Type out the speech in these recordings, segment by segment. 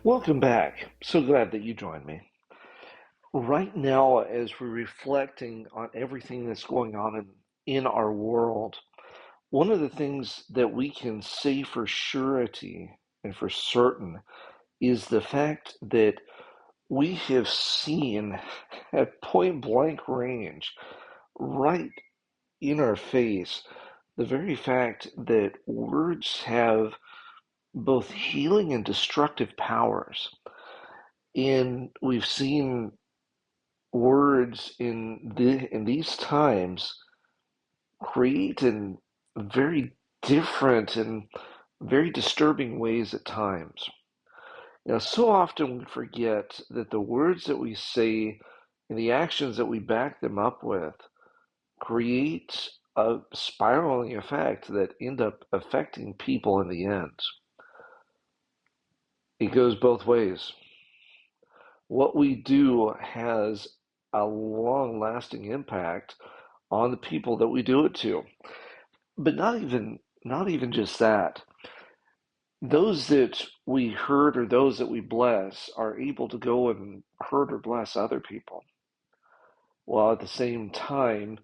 Welcome back. So glad that you joined me. Right now, as we're reflecting on everything that's going on in our world, one of the things that we can say for surety and for certain is the fact that we have seen at point blank range, right in our face, the very fact that words have both healing and destructive powers. And we've seen words in these times create in very different and very disturbing ways at times. So often we forget that the words that we say and the actions that we back them up with create a spiraling effect that end up affecting people in the end. It goes both ways. What we do has a long-lasting impact on the people that we do it to. But not even just that. Those that we hurt or those that we bless are able to go and hurt or bless other people. While at the same time,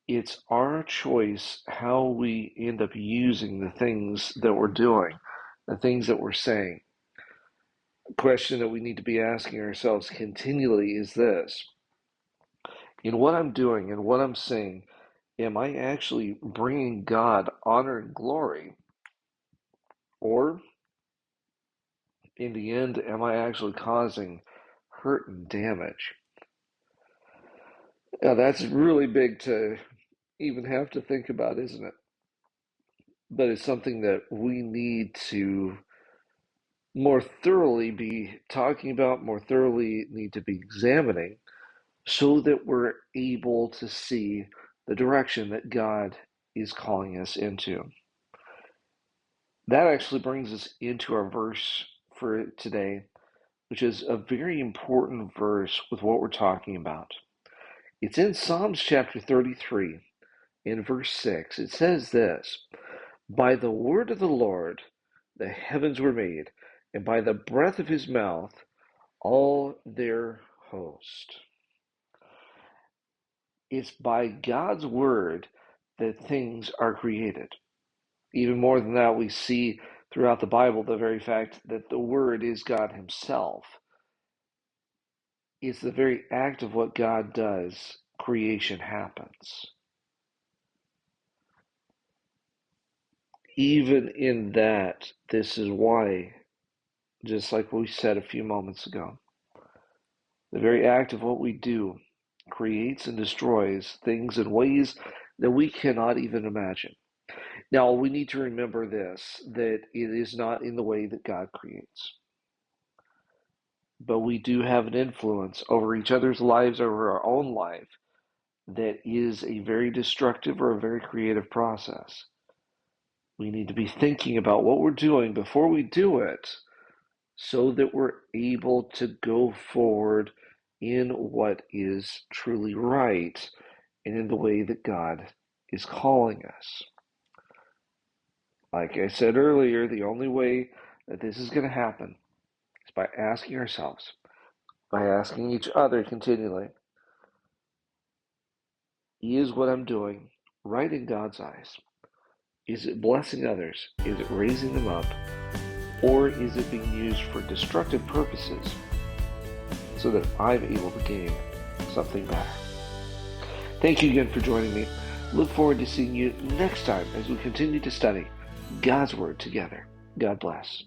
it's our choice how we end up using the things that we're doing, the things that we're saying. The question that we need to be asking ourselves continually is this: in what I'm doing and what I'm saying, am I actually bringing God honor and glory? Or, in the end, am I actually causing hurt and damage? Now, that's really big to even have to think about, isn't it? But it's something that we need to more thoroughly be talking about, more thoroughly need to be examining, so that we're able to see the direction that God is calling us into. That actually brings us into our verse for today, which is a very important verse with what we're talking about. It's in Psalms chapter 33, in verse 6. It says this: By the word of the Lord the heavens were made, and by the breath of his mouth all their host. It's by God's word that things are created. Even more than that, we see throughout the Bible the very fact that the Word is God Himself. It's the very act of what God does, creation happens. Even in that, this is why, just like we said a few moments ago, the very act of what we do creates and destroys things in ways that we cannot even imagine. Now, we need to remember this, that it is not in the way that God creates. But we do have an influence over each other's lives, over our own life, that is a very destructive or a very creative process. We need to be thinking about what we're doing before we do it, so that we're able to go forward in what is truly right and in the way that God is calling us. Like I said earlier, the only way that this is going to happen is by asking ourselves, by asking each other continually, is what I'm doing right in God's eyes? Is it blessing others? Is it raising them up? Or is it being used for destructive purposes so that I'm able to gain something better? Thank you again for joining me. Look forward to seeing you next time as we continue to study God's Word together. God bless.